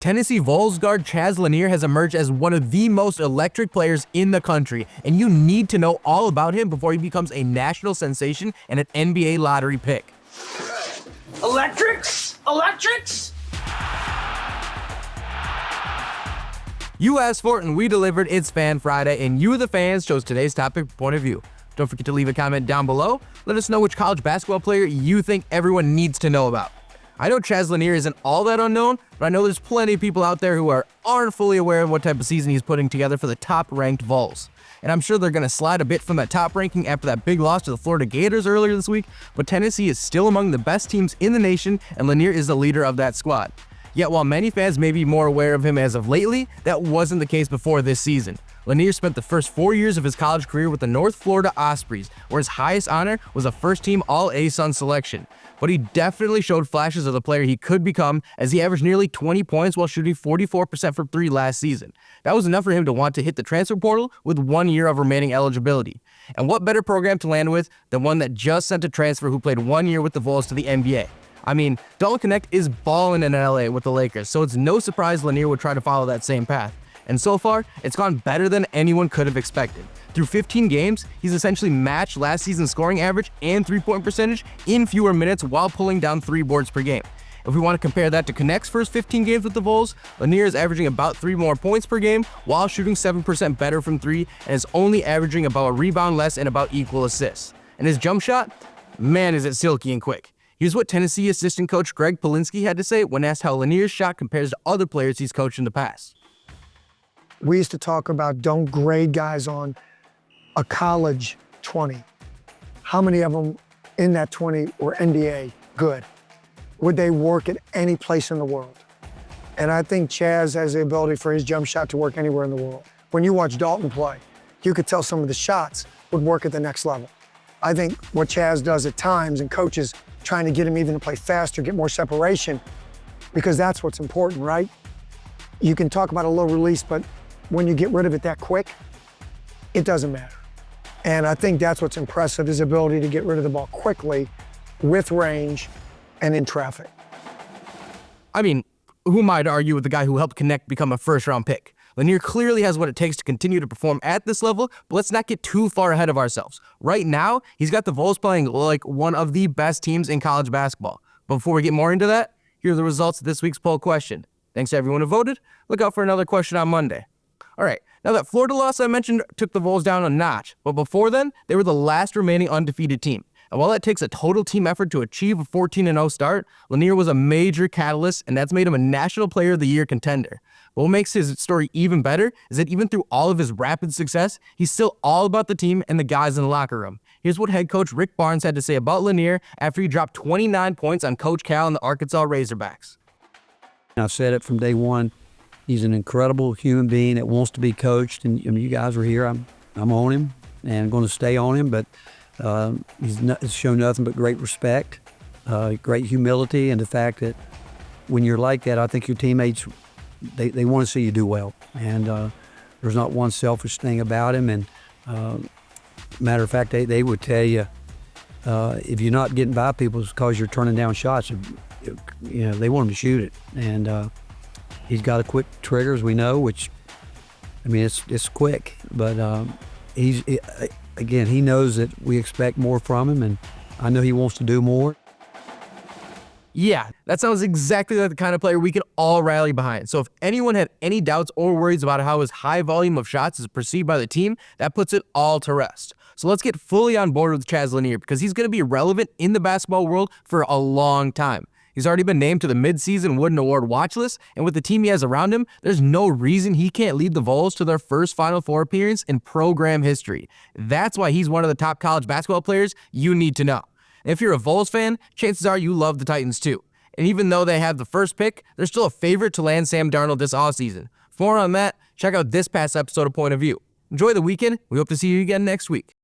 Tennessee Vols guard Chaz Lanier has emerged as one of the most electric players in the country, and you need to know all about him before he becomes a national sensation and an NBA lottery pick. Electrics? Electrics? You asked for it and we delivered. It's Fan Friday, and you, the fans, chose today's topic point of view. Don't forget to leave a comment down below. Let us know which college basketball player you think everyone needs to know about. I know Chaz Lanier isn't all that unknown, but I know there's plenty of people out there who aren't fully aware of what type of season he's putting together for the top-ranked Vols. And I'm sure they're going to slide a bit from that top ranking after that big loss to the Florida Gators earlier this week, but Tennessee is still among the best teams in the nation, and Lanier is the leader of that squad. Yet while many fans may be more aware of him as of lately, that wasn't the case before this season. Lanier spent the first 4 years of his college career with the North Florida Ospreys, where his highest honor was a first-team All-ASUN selection. But he definitely showed flashes of the player he could become, as he averaged nearly 20 points while shooting 44% from three last season. That was enough for him to want to hit the transfer portal with 1 year of remaining eligibility. And what better program to land with than one that just sent a transfer who played 1 year with the Vols to the NBA? I mean, Dalton Knecht is balling in LA with the Lakers, so it's no surprise Lanier would try to follow that same path. And so far, it's gone better than anyone could have expected. Through 15 games, he's essentially matched last season's scoring average and three-point percentage in fewer minutes while pulling down 3 boards per game. If we want to compare that to Knecht's first 15 games with the Vols, Lanier is averaging about 3 more points per game while shooting 7% better from 3 and is only averaging about a rebound less and about equal assists. And his jump shot? Man, is it silky and quick. Here's what Tennessee assistant coach Greg Polinsky had to say when asked how Lanier's shot compares to other players he's coached in the past. We used to talk about don't grade guys on a college 20. How many of them in that 20 were NBA good? Would they work at any place in the world? And I think Chaz has the ability for his jump shot to work anywhere in the world. When you watch Dalton play, you could tell some of the shots would work at the next level. I think what Chaz does at times, and coaches trying to get him even to play faster, get more separation, because that's what's important, right? You can talk about a low release, but when you get rid of it that quick, it doesn't matter. And I think that's what's impressive, his ability to get rid of the ball quickly, with range, and in traffic. I mean, who might argue with the guy who helped Knecht become a first-round pick? Lanier clearly has what it takes to continue to perform at this level, but let's not get too far ahead of ourselves. Right now, he's got the Vols playing like one of the best teams in college basketball. But before we get more into that, here are the results of this week's poll question. Thanks to everyone who voted. Look out for another question on Monday. All right, now that Florida loss I mentioned took the Vols down a notch, but before then, they were the last remaining undefeated team. And while it takes a total team effort to achieve a 14-0 start, Lanier was a major catalyst, and that's made him a National Player of the Year contender. But what makes his story even better is that even through all of his rapid success, he's still all about the team and the guys in the locker room. Here's what head coach Rick Barnes had to say about Lanier after he dropped 29 points on Coach Cal and the Arkansas Razorbacks. I've said it from day one. He's an incredible human being that wants to be coached, and you guys are here. I'm on him, and I'm going to stay on him, but he's shown nothing but great respect, great humility, and the fact that when you're like that, I think your teammates, they want to see you do well. And there's not one selfish thing about him. And matter of fact, they would tell you, if you're not getting by people, it's because you're turning down shots. You know, they want him to shoot it. And he's got a quick trigger, as we know, which, I mean, it's quick. But again, he knows that we expect more from him, and I know he wants to do more. Yeah, that sounds exactly like the kind of player we can all rally behind. So if anyone had any doubts or worries about how his high volume of shots is perceived by the team, that puts it all to rest. So let's get fully on board with Chaz Lanier, because he's going to be relevant in the basketball world for a long time. He's already been named to the mid-season Wooden Award watch list, and with the team he has around him, there's no reason he can't lead the Vols to their first Final Four appearance in program history. That's why he's one of the top college basketball players you need to know. And if you're a Vols fan, chances are you love the Titans too. And even though they have the first pick, they're still a favorite to land Sam Darnold this offseason. For more on that, check out this past episode of Point of View. Enjoy the weekend. We hope to see you again next week.